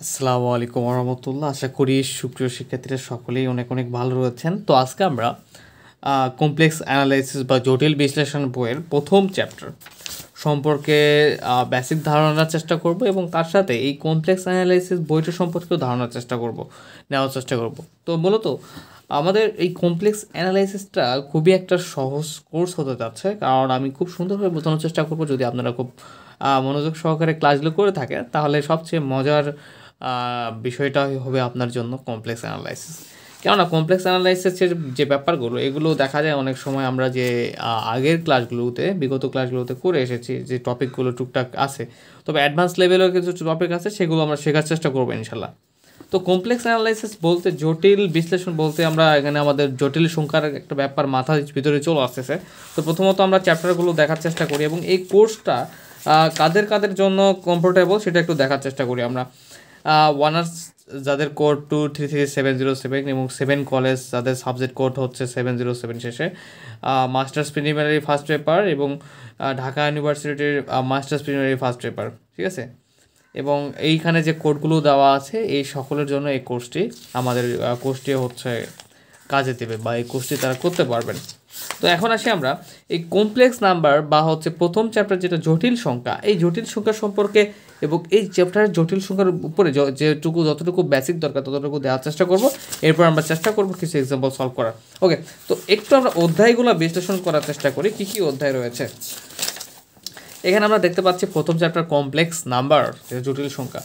আসসালামু আলাইকুম রহমতুল্লাহ। আশা করি সুপ্রিয় শিক্ষার্থীরা সকলেই অনেক অনেক ভালো রয়েছেন। তো আজকে আমরা কমপ্লেক্স অ্যানালাইসিস বা জটিল বিশ্লেষণ বইয়ের প্রথম চ্যাপ্টার সম্পর্কে বেসিক ধারণার চেষ্টা করব এবং তার সাথে এই কমপ্লেক্স অ্যানালাইসিস বইটা সম্পর্কেও ধারণার চেষ্টা করব, নেওয়ার চেষ্টা করব। তো মূলত আমাদের এই কমপ্লেক্স অ্যানালাইসিসটা খুবই একটা সহজ কোর্স হতে যাচ্ছে, কারণ আমি খুব সুন্দরভাবে বোঝানোর চেষ্টা করব। যদি আপনারা খুব মনোযোগ সহকারে ক্লাসগুলো করে থাকেন তাহলে সবচেয়ে মজার বিষয়টা হবে আপনার জন্য কমপ্লেক্স অ্যানালাইসিস। কেননা কমপ্লেক্স অ্যানালাইসিসের যে ব্যাপারগুলো এগুলো দেখা যায় অনেক সময় আমরা যে আগের ক্লাসগুলোতে বিগত ক্লাসগুলোতে করে এসেছি, যে টপিকগুলো টুকটাক আছে, তবে অ্যাডভান্স লেভেলের কিছু টপিক আছে সেগুলো আমরা শেখার চেষ্টা করবো ইনশাল্লাহ। তো কমপ্লেক্স অ্যানালাইসিস বলতে, জটিল বিশ্লেষণ বলতে আমরা এখানে আমাদের জটিল সংখ্যার একটা ব্যাপার মাথার ভিতরে চলে আসতেছে। তো প্রথমত আমরা চ্যাপ্টারগুলো দেখার চেষ্টা করি এবং এই কোর্সটা কাদের কাদের জন্য কমফোর্টেবল সেটা একটু দেখার চেষ্টা করি আমরা। ওয়ানার্স যাদের কোড 233-707 এবং 7 কলেজ যাদের সাবজেক্ট কোড হচ্ছে 707 শেষে, মাস্টার্স প্রিলিমিনারি ফার্স্ট পেপার এবং ঢাকা ইউনিভার্সিটির মাস্টার্স প্রিলিমিনারি ফার্স্ট পেপার, ঠিক আছে। এবং এইখানে যে কোডগুলো দেওয়া আছে এই সকলের জন্য এই কোর্সটি আমাদের কোর্সটি হচ্ছে কাজে দেবে বা এই কোর্সটি তারা করতে পারবেন। তো এখন আসি আমরা এই কমপ্লেক্স নাম্বার বা হচ্ছে প্রথম চ্যাপ্টার যেটা জটিল সংখ্যা, এই জটিল সংখ্যা সম্পর্কে এবং এই চ্যাপ্টারের জটিল সংখ্যার উপরে যতটুকু বেসিক দরকার ততটুকু দেওয়ার চেষ্টা করব। এরপর আমরা চেষ্টা করব কিছু এক্সাম্পল সলভ করার। ওকে, তো একটু আমরা অধ্যায়গুলো বিশ্লেষণ করার চেষ্টা করি, কী কী অধ্যায় রয়েছে। এখানে আমরা দেখতে পাচ্ছি প্রথম চ্যাপ্টার কমপ্লেক্স নাম্বার, জটিল সংখ্যা।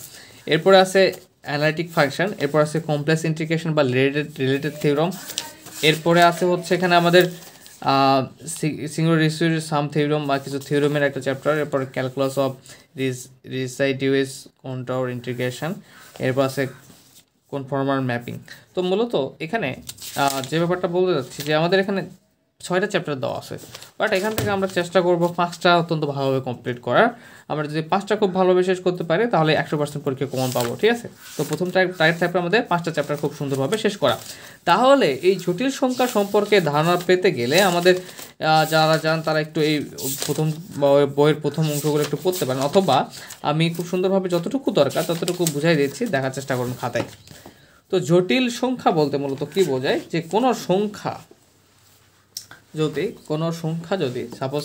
এরপরে আছে অ্যানালিটিক ফাংশন, এরপর আছে কমপ্লেক্স ইন্টিগ্রেশন বা রিলেটেড থিওরাম। এরপরে আছে হচ্ছে এখানে আমাদের সিঙ্গুলার রেসিডিউর সাম থিওরাম বা কিছু থিওরামের একটা চ্যাপ্টার। এরপরে calculus of residues control integration. এরপর আছে কনফর্মাল ম্যাপিং। তো মূলত এখানে যে ব্যাপারটা বলতে যাচ্ছি যে আমাদের এখানে 6টা চ্যাপ্টার দেওয়া আছে, বাট এখান থেকে আমরা চেষ্টা করব 5টা অত্যন্ত ভালোভাবে কমপ্লিট করার। আমরা যদি 5টা খুব ভালোভাবে শেষ করতে পারি তাহলে 100% পরীক্ষা কমন পাবো, ঠিক আছে। তো প্রথম টার্গেট থাকবে আমাদের 5টা চ্যাপ্টার খুব সুন্দরভাবে শেষ করা। তাহলে এই জটিল সংখ্যা সম্পর্কে ধারণা পেতে গেলে আমাদের যারা যান তারা একটু এই প্রথম বইয়ের প্রথম অংশগুলো একটু পড়তে পারেন, অথবা আমি খুব সুন্দরভাবে যতটুকু দরকার ততটুকু বুঝাই দিচ্ছি, দেখার চেষ্টা করুন খাতায়। তো জটিল সংখ্যা বলতে মূলত কী বোঝায়, যে কোনো সংখ্যা যদি সাপোজ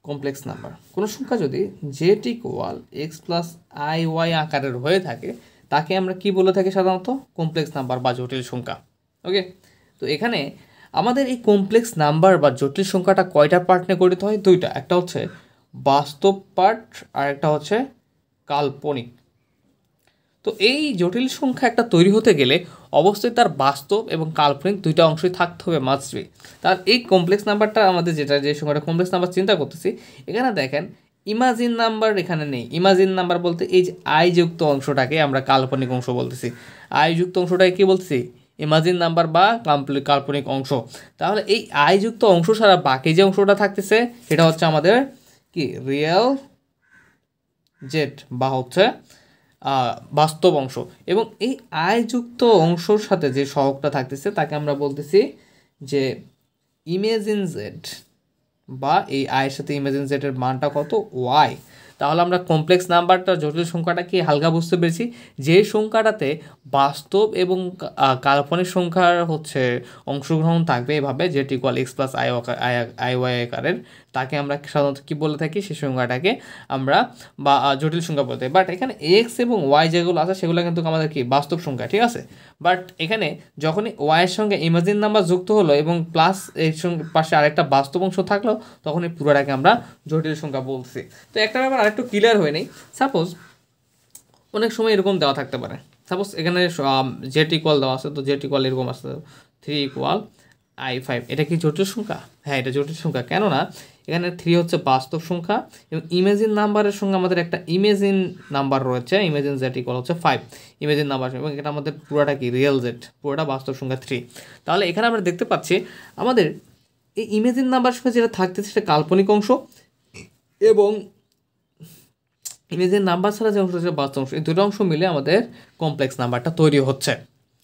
কমপ্লেক্স নাম্বার, কোনো সংখ্যা যদি Z equal X plus I Y আকারের হয়ে থাকে তাকে আমরা কি বলে থাকি সাধারণত কমপ্লেক্স নাম্বার বা জটিল সংখ্যা। ওকে, তো এখানে আমাদের এই কমপ্লেক্স নাম্বার বা জটিল সংখ্যাটা কয়টা পার্ট নিয়ে গঠিত হয়? 2টা, একটা হচ্ছে বাস্তব পার্ট আর একটা হচ্ছে কাল্পনিক। তো এই জটিল সংখ্যা একটা তৈরি হতে গেলে অবশ্যই তার বাস্তব এবং কাল্পনিক 2টা অংশই থাকতে হবে, মাস্ট বি। তার এই কমপ্লেক্স নাম্বারটা আমাদের যে সংখ্যাটা কমপ্লেক্স নাম্বার চিন্তা করতেছি, এখানে দেখেন ইমাজিন নাম্বার এখানে নেই। ইমাজিন নাম্বার বলতে এই যে আই যুক্ত অংশটাকে আমরা কাল্পনিক অংশ বলতেছি। আই যুক্ত অংশটাকে কী বলতেছি? ইমাজিন নাম্বার বা কাল্পনিক অংশ। তাহলে এই আই যুক্ত অংশ ছাড়া বাকি যে অংশটা থাকতেছে সেটা হচ্ছে আমাদের কি রিয়েল জেড বা হচ্ছে বাস্তব অংশ। এবং এই আয়যুক্ত অংশর সাথে যে সহগটা থাকতেছে তাকে আমরা বলতেছি যে ইমেজিন জেড, বা এই আয়ের সাথে ইমেজিন জেডের মানটা কত? ওয়াই। তাহলে আমরা কমপ্লেক্স নাম্বারটা জটিল সংখ্যাটা কি হালকা বুঝতে পেরেছি, যে সংখ্যাটাতে বাস্তব এবং কাল্পনিক সংখ্যার হচ্ছে অংশগ্রহণ থাকবে এভাবে Z equal X plus I Y আকারের, তাকে আমরা সাধারণত কী বলে থাকি, সেই সংখ্যাটাকে আমরা বা জটিল সংখ্যা বলতে। বাট এখানে এক্স এবং ওয়াই যেগুলো আছে সেগুলো কিন্তু আমাদের কি বাস্তব সংখ্যা, ঠিক আছে। বাট এখানে যখনই ওয়াইয়ের সঙ্গে ইমাজিন নাম্বার যুক্ত হলো এবং প্লাস এর সঙ্গে পাশে আরেকটা বাস্তব অংশ থাকলো, তখন এই পুরোটাকে আমরা জটিল সংখ্যা বলছি। তো একটা ব্যাপার আরেকটু ক্লিয়ার হয়ে নেই। সাপোজ অনেক সময় এরকম দেওয়া থাকতে পারে, সাপোজ এখানে জেড ইকুয়াল দেওয়া আছে, তো জেড ইকুয়াল এরকম আসতে 3 ইকুয়াল i5, এটা কি জটিল সংখ্যা? হ্যাঁ, এটা জটিল সংখ্যা। কেননা এখানে 3 হচ্ছে বাস্তব সংখ্যা এবং ইমেজিন নাম্বারের সঙ্গে আমাদের একটা ইমেজিন নাম্বার রয়েছে, ইমেজিন জেড ইকুয়াল হচ্ছে 5 ইমেজিন নাম্বার, এবং এটা আমাদের পুরোটা কি রিয়েল জেড, পুরোটা বাস্তব সংখ্যা 3। তাহলে এখানে আমরা দেখতে পাচ্ছি আমাদের এই ইমেজিন নাম্বার সঙ্গে যেটা থাকতেছে সেটা কাল্পনিক অংশ, এবং ইমেজিন নাম্বার ছাড়া যে অংশ সেটা বাস্তব অংশ, এই দুটো অংশ মিলে আমাদের কমপ্লেক্স নাম্বারটা তৈরি হচ্ছে।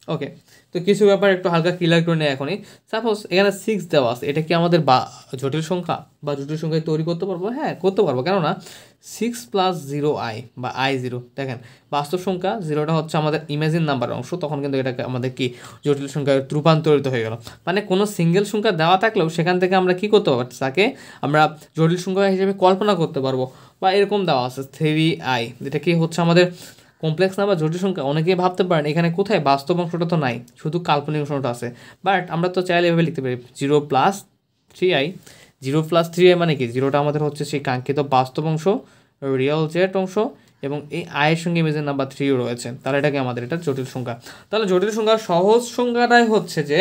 ওকে, তো কিছু ব্যাপার একটু হালকা ক্লিয়ার করে নেই এখনই। সাপোজ এখানে 6 দেওয়া আছে, এটা কি আমাদের জটিল সংখ্যা বা জটিল সংখ্যায় তৈরি করতে পারবো? হ্যাঁ, করতে পারবো। কেননা 6 প্লাস 0i বা i0, দেখেন বাস্তব সংখ্যা, 0টা হচ্ছে আমাদের ইমাজিন নাম্বারের অংশ, তখন কিন্তু এটাকে আমাদের কি জটিল সংখ্যায় রূপান্তরিত হয়ে গেল। মানে কোনো সিঙ্গেল সংখ্যা দেওয়া থাকলেও সেখান থেকে আমরা কি করতে পারবো, তাকে আমরা জটিল সংখ্যা হিসেবে কল্পনা করতে পারবো। বা এরকম দেওয়া আছে 3i, যেটা কি হচ্ছে আমাদের কমপ্লেক্স নাম্বার জটিল সংখ্যা। অনেকেই ভাবতে পারেন এখানে কোথায় বাস্তব অংশটা তো নাই, শুধু কাল্পনিক অংশটা আছে। বাট আমরা তো চাইলে এভাবে লিখতে পারি 0+3i। 0+3i মানে কি, 0টা আমাদের হচ্ছে সেই কাঙ্ক্ষিত বাস্তব অংশ, রিয়েল জেড অংশ, এবং এই আয়ের সঙ্গে ইমেজের নাম্বার 3ও রয়েছে, তাহলে এটাকে আমাদের এটা জটিল সংখ্যা। তাহলে জটিল সংখ্যার সহজ সংখ্যাটাই হচ্ছে যে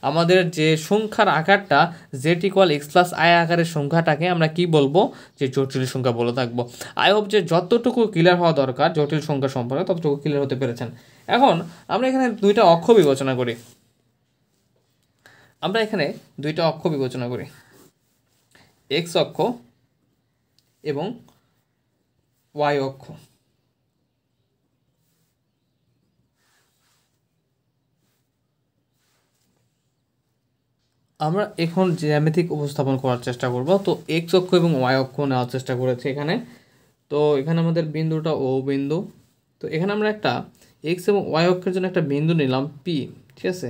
আমাদের যে সংখ্যার আকারটা z=x+i আকারের সংখ্যাটাকে আমরা কি বলবো, যে জটিল সংখ্যা বলে থাকবো। আই হোপ যে যতটুকু ক্লিয়ার হওয়া দরকার জটিল সংখ্যা সম্পর্কে ততটুকু ক্লিয়ার হতে পেরেছেন। এখন আমরা এখানে দুইটা অক্ষ বিবেচনা করি। x অক্ষ এবং y অক্ষ। আমরা এখন জ্যামিতিক উপস্থাপন করার চেষ্টা করব। তো এক্স অক্ষ এবং ওয়াই অক্ষ নেওয়ার চেষ্টা করেছি এখানে। তো এখানে আমাদের বিন্দুটা ও বিন্দু। তো এখানে আমরা একটা এক্স এবং ওয়াই অক্ষের জন্য একটা বিন্দু নিলাম পি, ঠিক আছে।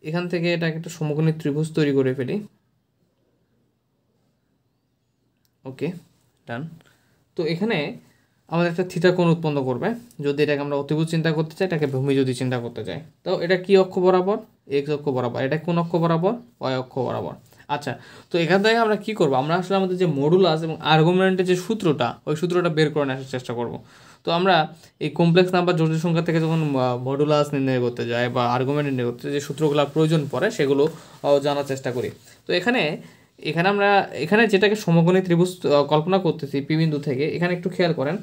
এখান থেকে এটা একটা সমকোণী ত্রিভুজ তৈরি করে ফেলি। ওকে, ডান। তো এখানে আমাদের একটা থিটা কোণ উৎপন্ন করবে। যদি এটাকে আমরা অতিভুজ চিন্তা করতে চাই, এটাকে ভূমি যদি চিন্তা করতে চাই, তো এটা কি অক্ষ বরাবর? এক্স অক্ষ বরাবর। এটা কোন অক্ষ বরাবর? ওয়াই অক্ষ বরাবর। আচ্ছা, তো এখান থেকে আমরা কি করব, আমরা আসলে আমাদের যে মডুলাস এবং আর্গুমেন্টের যে সূত্রটা, ওই সূত্রটা বের করে আসার চেষ্টা করব। তো আমরা এই কমপ্লেক্স নাম্বার জটিল সংখ্যা থেকে যখন মডুলাস নির্ণয় করতে যাই বা আর্গুমেন্ট নির্ণয় করতে যে সূত্রগুলো প্রয়োজন পড়ে সেগুলো জানার চেষ্টা করি। তো এখানে আমরা যেটাকে সমকোণী ত্রিভুজ কল্পনা করতেছি পি বিন্দু থেকে, এখানে একটু খেয়াল করেন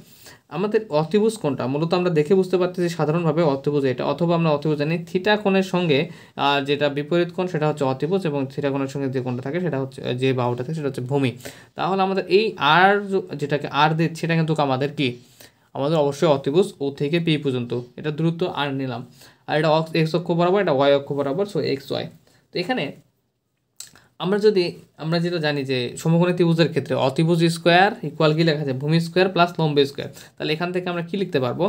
আমাদের অতিভুজ কোণটা মূলত আমরা দেখে বুঝতে পারতেছি সাধারণভাবে অতিভুজ এটা, অথবা আমরা অতিভুজ জানি থিটা কোণের সঙ্গে যেটা বিপরীত কোণ সেটা হচ্ছে অতিভুজ, এবং থিটা কোণের সঙ্গে যে কোণটা থাকে সেটা হচ্ছে, যে বাহুটা থাকে সেটা হচ্ছে ভূমি। তাহলে আমাদের এই আর যেটাকে আর দিচ্ছে সেটা কিন্তু আমাদের কি, আমাদের অবশ্যই অতিভুজ ও থেকে পি পর্যন্ত, এটা দূরত্ব আর নিলাম। আর এটা এক্স অক্ষ বরাবর, এটা ওয়াই অক্ষ বরাবর, সো এক্স ওয়াই। তো এখানে আমরা যেটা জানি যে সমকোণী ত্রিভুজের ক্ষেত্রে অতিভুজ স্কোয়ার ইকুয়াল কি লেখা যায়, ভূমি স্কোয়ার প্লাস লম্ব স্কোয়ার। তাহলে এখান থেকে আমরা কি লিখতে পারবো,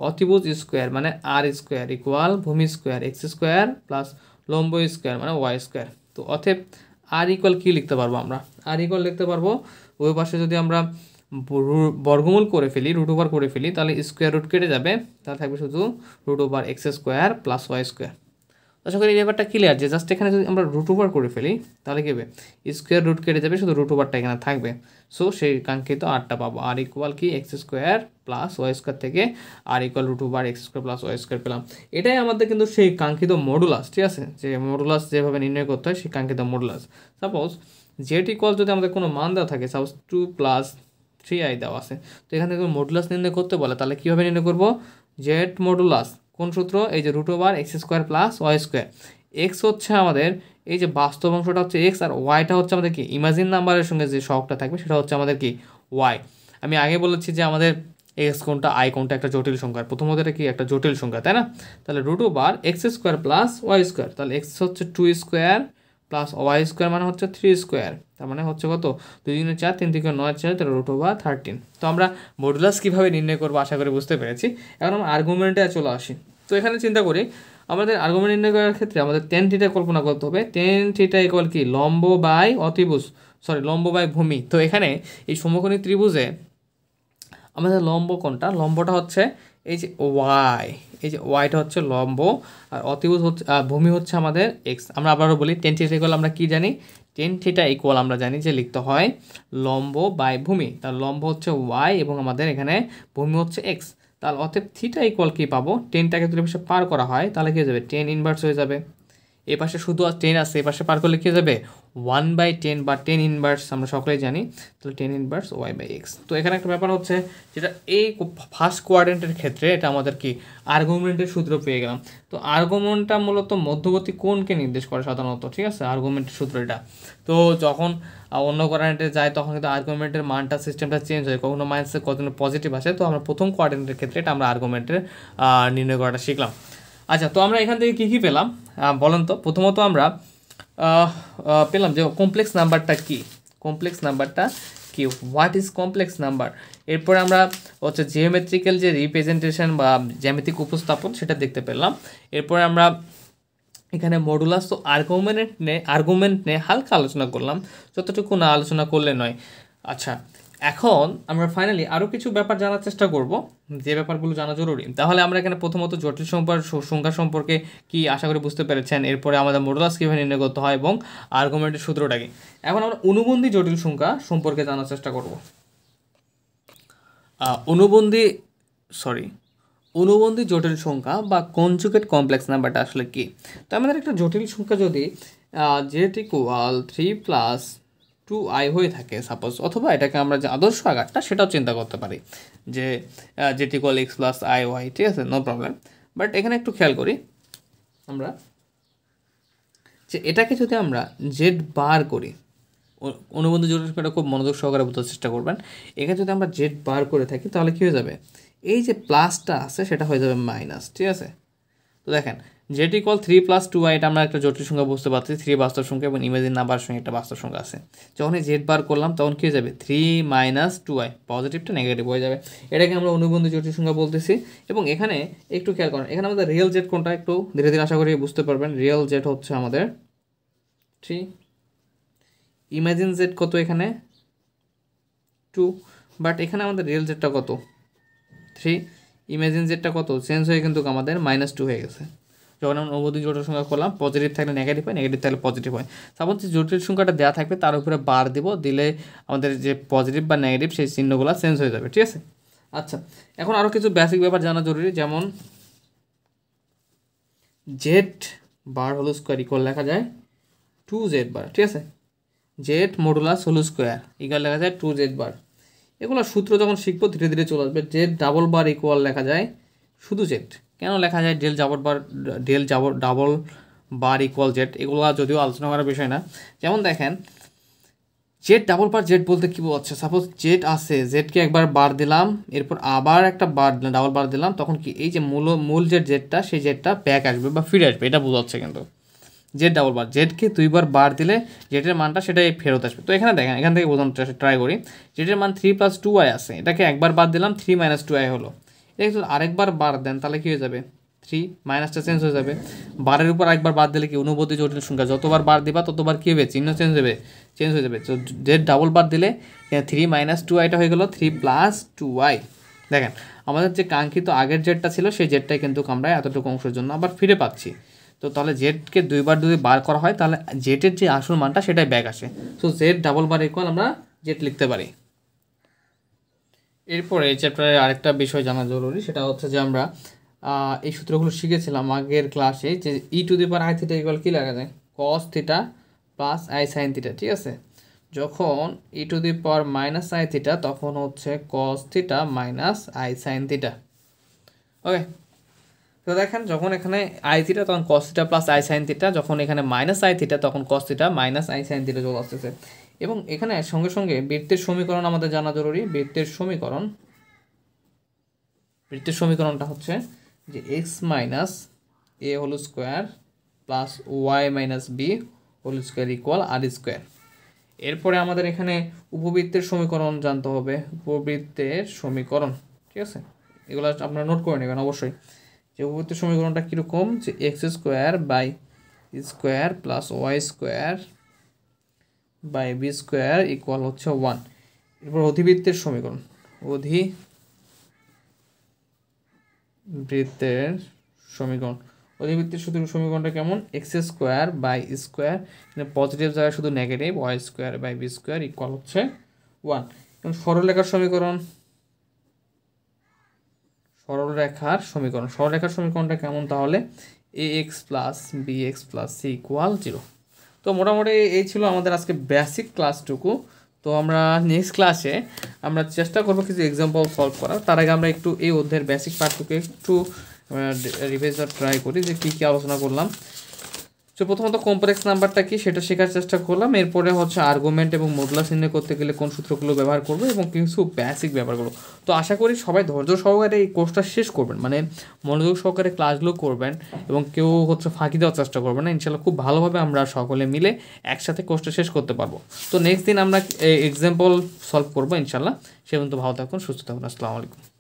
অতিভুজ স্কোয়ার মানে আর স্কোয়ার ইকুয়াল ভূমি স্কোয়ার এক্স স্কোয়ার প্লাস লম্ব স্কোয়ার মানে ওয়াই স্কোয়ার। তো অতএব আর ইকুয়াল কি লিখতে পারবো, আমরা আর ইকুয়াল লিখতে পারবো ওই পাশে যদি আমরা বর্গমূল করে ফেলি, রুট ওভার করে ফেলি, তাহলে স্কোয়ার রুট কেটে যাবে, তাহলে থাকবে শুধু root over x square plus Y square. আশা করি এই ব্যাপারটা ক্লিয়ার, যে জাস্ট এখানে যদি আমরা রুট ওভার করে ফেলি তাহলে কি হবে, স্কোয়ার রুট কেটে যাবে, শুধু রুট ওভারটা এখানে থাকবে। সো সেই কাঙ্ক্ষিত আরটা পাবো, আর ইকুয়াল কি x square plus Y square থেকে R equal root over x square plus Y square পেলাম। এটাই আমাদের কিন্তু সেই কাঙ্ক্ষিত মডুলাস, ঠিক আছে, যে মডুলাস যেভাবে নির্ণয় করতে হয় সেই কাঙ্ক্ষিত মডুলাস। সাপোজ জেড ইকুয়াল যদি আমাদের কোনো মান দেওয়া থাকে, সাপোজ 2+3i দেওয়া আছে, তো এখান থেকে মডুলাস নির্ণয় করতে বলে, তাহলে কীভাবে নির্ণয় করবো, জেড মডুলাস কোন সূত্র, এই যে root over x square plus Y square. X হচ্ছে আমাদের এই যে বাস্তব অংশটা হচ্ছে এক্স, আর ওয়াইটা হচ্ছে আমাদের কি ইমাজিন নাম্বারের সঙ্গে যে সহগটা থাকবে সেটা হচ্ছে আমাদের কি ওয়াই। আমি আগে বলেছি যে আমাদের এক্স কোনটা আই কোনটা একটা জটিল সংখ্যা, প্রথমত এটা কি একটা জটিল সংখ্যা, তাই না। তাহলে root over x square plus Y square, তাহলে এক্স হচ্ছে 2 স্কোয়ার প্লাস ওয়াই স্কোয়ার মানে হচ্ছে 3 স্কোয়ার, তার মানে হচ্ছে কত 2 × 4 3 থেকে 9 4, তাহলে রুট ওভার 13। তো আমরা মডুলাস কীভাবে নির্ণয় করবো আশা করি বুঝতে পেরেছি। এখন আমরা আর্গুমেন্টে চলে আসি। তো এখানে চিন্তা করি আমাদের আর্গুমেন্ট নির্ণয় করার ক্ষেত্রে আমাদের টেন থিটা কল্পনা করতে হবে। টেন থিটা ইকুয়াল কি লম্ব বাই অতিভুজ, লম্ব বাই ভূমি। তো এখানে এই সমকোণী ত্রিভুজে আমাদের লম্ব কোনটা, লম্বটা হচ্ছে এই যে ওয়াই, এই যে ওয়াইটা হচ্ছে লম্ব, আর অতিভুজ হচ্ছে ভূমি হচ্ছে আমাদের এক্স। আমরা আবারও বলি টেন থিটা ইকুয়াল আমরা কি জানি, টেন থিটা ইকুয়াল আমরা জানি যে লিখতে হয় লম্ব বাই ভূমি। তার লম্ব হচ্ছে ওয়াই এবং আমাদের এখানে ভূমি হচ্ছে এক্স। তাহলে অতএব থিটা ইকুয়াল কি পাবো, টেনটাকে যদি পাশে পার করা হয় তাহলে কী হয়ে যাবে, টেন ইনভার্স হয়ে যাবে। এই পাশে শুধু 10 আছে, এই পাশে পার করলে কী যাবে 1/10 বা 10 ইনভার্স আমরা সকলেই জানি, তাহলে 10 ইনভার্স y/x। তো এখানে একটা ব্যাপার হচ্ছে যেটা এই ফার্স্ট কোয়াড্রেন্টের ক্ষেত্রে এটা আমাদের কি আর্গুমেন্টের সূত্র পেয়ে গেলাম। তো আর্গুমেন্টটা মূলত মধ্যবর্তী কোণকে নির্দেশ করে সাধারণত, ঠিক আছে, আর্গুমেন্টের সূত্র এটা। তো যখন অন্য কোয়াড্রেন্টে যায় তখন কিন্তু আর্গুমেন্টের মানটা সিস্টেমটা চেঞ্জ হয়, কখনো মাইনাসে কখনো পজিটিভ আসে। তো আমরা প্রথম কোয়াড্রেন্টের ক্ষেত্রে এটা আমরা আর্গুমেন্টের নির্ণয় করাটা শিখলাম। আচ্ছা, তো আমরা এখান থেকে কী কী পেলাম বলেন তো। প্রথমত আমরা পেলাম যে কমপ্লেক্স নাম্বারটা কি, কমপ্লেক্স নাম্বারটা কি, হোয়াট ইজ কমপ্লেক্স নাম্বার। এরপরে আমরা হচ্ছে জিওমেট্রিক্যাল যে রিপ্রেজেন্টেশন বা জ্যামিতিক উপস্থাপন সেটা দেখতে পেলাম। এরপরে আমরা এখানে মডুলাস তো আর্গুমেন্ট নিয়ে হালকা আলোচনা করলাম, যতটুকু না আলোচনা করলে নয়। আচ্ছা, এখন আমরা ফাইনালি আরও কিছু ব্যাপার জানার চেষ্টা করব, যে ব্যাপারগুলো জানা জরুরি। তাহলে আমরা এখানে প্রথমত জটিল সংখ্যা সম্পর্কে কি আশা করি বুঝতে পেরেছেন। এরপরে আমাদের মডুলাস কীভাবে নির্ণয় করতে হয় এবং আর্গুমেন্টের সূত্রটা কি। এখন আমরা অনুবন্ধী জটিল সংখ্যা সম্পর্কে জানার চেষ্টা করব। অনুবন্ধী জটিল সংখ্যা বা কনজুগেট কমপ্লেক্স নাম্বারটা আসলে কি। তো আমাদের একটা জটিল সংখ্যা যদি z=3+2i হয়ে থাকে সাপোজ, অথবা এটাকে আমরা যে আদর্শ আকারটা সেটাও চিন্তা করতে পারি যে z=x+iy, ঠিক আছে, নো প্রবলেম। বাট এখানে একটু খেয়াল করি আমরা যে এটাকে যদি আমরা জেড বার করি, অনুবন্ধী জটিল সংখ্যাটা খুব মনোযোগ সহকারে বোঝার চেষ্টা করবেন। এখানে যদি আমরা জেড বার করে থাকি তাহলে কী হয়ে যাবে, এই যে প্লাসটা আছে সেটা হয়ে যাবে মাইনাস, ঠিক আছে। তো দেখেন z=3+2i এটা আমরা একটা জটিল সংখ্যা বুঝতে পারছি, 3 বাস্তব সংখ্যা এবং ইমেজিন নাম্বার সঙ্গে একটা বাস্তব সংখ্যা আছে। যখন এই জেড বার করলাম তখন কী হয়ে যাবে 3 - 2i, পজিটিভটা নেগেটিভ হয়ে যাবে। এটাকে আমরা অনুবন্ধী জটিল সংখ্যা বলতেছি। এবং এখানে একটু খেয়াল করেন, এখানে আমাদের রিয়েল জেড কোনটা একটু ধীরে ধীরে আশা করি বুঝতে পারবেন। রিয়েল জেড হচ্ছে আমাদের 3, ইমাজিন জেড কত এখানে 2, বাট এখানে আমাদের রিয়েল জেডটা কত 3, ইমাজিন জেডটা কত চেঞ্জ হয়ে কিন্তু আমাদের -2 হয়ে গেছে। যখন আমরা অনুবন্ধী জটিল সংখ্যা করলাম, পজিটিভ থাকলে নেগেটিভ হয়, নেগেটিভ থাকলে পজিটিভ হয়। সাপোজ যে জটিল সংখ্যাটা দেওয়া থাকবে তার উপরে বার দিব, দিলে আমাদের যে পজিটিভ বা নেগেটিভ সেই চিহ্নগুলো চেঞ্জ হয়ে যাবে, ঠিক আছে। আচ্ছা, এখন আরও কিছু বেসিক ব্যাপার জানা জরুরি, যেমন Z bar whole square equal লেখা যায় 2z বার, ঠিক আছে। Z modulus whole square equal লেখা যায় 2z বার। এগুলো সূত্র যখন শিখবো ধীরে ধীরে চলে আসবে। জেড ডাবল বার ইকুয়াল লেখা যায় শুধু জেড, কেন লেখা যায় ডাবল বার ইকুয়াল জেড, এগুলো যদিও আলোচনা করার বিষয় না। যেমন দেখেন জেড ডাবল বার জেড বলতে কী বোঝাচ্ছে, সাপোজ জেড আছে, জেডকে একবার বার দিলাম, এরপর আবার একটা বার ডাবল বার দিলাম, তখন কি এই যে মূল জেডটা সেই জেডটা ব্যাক আসবে বা ফিরে আসবে, এটা বোঝাচ্ছে। কিন্তু জেড ডাবল বার, জেডকে দুইবার বার দিলে জেডের মানটা সেটাই ফেরত আসবে। তো এখানে দেখেন, এখান থেকে বোঝানোর ট্রাই করি। জেডের মান 3+2i আছে, এটাকে একবার বাদ দিলাম 3 - 2i হলো। এটা যদি আরেকবার বার দেন তাহলে কী হয়ে যাবে, 3 মাইনাসটা চেঞ্জ হয়ে যাবে। বারের উপর একবার বাদ দিলে কি অনুবন্ধী জটিল সংখ্যা, যতবার বার দিবা ততবার কী হবে চিহ্ন চেঞ্জ হয়ে যাবে। তো জেড ডাবল বার দিলে 3 - 2iটা হয়ে গেলো 3+2i। দেখেন আমাদের যে কাঙ্ক্ষিত আগের জেডটা ছিল সেই জেডটাই কিন্তু আমরা এতটুকু অংশের জন্য আবার ফিরে পাচ্ছি। তো তাহলে জেডকে দুইবার যদি বার করা হয় তাহলে জেডের যে আসল মানটা সেটাই ব্যাক আসে। সো জেড ডাবল বার ইকুয়াল আমরা জেড লিখতে পারি। এরপরে এই চ্যাপ্টারে আরেকটা বিষয় জানা জরুরি, সেটা হচ্ছে যে আমরা এই সূত্রগুলো শিখেছিলাম আগের ক্লাসে, যে e⁻i θ ইকুয়াল কী লেখা যায় cos θ প্লাস i sin θ, ঠিক আছে। যখন e⁻−i θ তখন হচ্ছে cos θ মাইনাস i sin θ। ওকে, তো দেখেন যখন এখানে i θ তখন cos θ প্লাস i sin θ, যখন এখানে -i θ তখন cos θ মাইনাস i sin θ চলে আসতেছে। এবং এখানে সঙ্গে সঙ্গে বৃত্তের সমীকরণ আমাদের জানা জরুরি। বৃত্তের সমীকরণটা হচ্ছে যে x - a whole square plus y - b whole square equal r²। এরপরে আমাদের এখানে উপবৃত্তের সমীকরণ জানতে হবে, উপবৃত্তের সমীকরণ, ঠিক আছে। এগুলো আপনারা নোট করে নেবেন অবশ্যই, যে উপবৃত্তের সমীকরণটা কীরকম, যে x² square plus y² by b² equal হচ্ছে 1। এরপর অধিবৃত্তের সমীকরণ, অধিবৃত্তের সমীকরণটা কেমন, x² বাই স্কোয়ার, পজিটিভ জায়গায় শুধু negative, y² by b² equal হচ্ছে 1। এবং সরলরেখার সমীকরণটা কেমন তাহলে, ax plus bx plus c equal 0। তো মোটামুটি এই ছিল আমাদের আজকে বেসিক ক্লাসটুকু। তো আমরা নেক্সট ক্লাসে আমরা চেষ্টা করবো কিছু এক্সাম্পল সলভ করার। তার আগে আমরা একটু এই অধ্যায়ের বেসিক পার্টটুকু একটু রিভাইজ ট্রাই করি যে কী কী আলোচনা করলাম। তো প্রথমত কমপ্লেক্স নাম্বারটা কি সেটা শেখার চেষ্টা করলাম। এরপরে হচ্ছে আর্গুমেন্ট এবং মডুলাস নির্ণয় করতে গেলে কোন সূত্রগুলো ব্যবহার করবো এবং কিছু বেসিক ব্যাপারগুলো। তো আশা করি সবাই ধৈর্য সহকারে এই কোর্সটা শেষ করবেন, মানে মনোযোগ সহকারে ক্লাসগুলো করবেন এবং কেউ হচ্ছে ফাঁকি দেওয়ার চেষ্টা করবেন না। ইনশাল্লাহ খুব ভালোভাবে আমরা সকলে মিলে একসাথে কোর্সটা শেষ করতে পারবো। তো নেক্সট দিন আমরা এক্সাম্পল সলভ করবো ইনশাল্লাহ। সে পর্যন্ত ভালো থাকুন, সুস্থ থাকুন। আসসালামু আলাইকুম।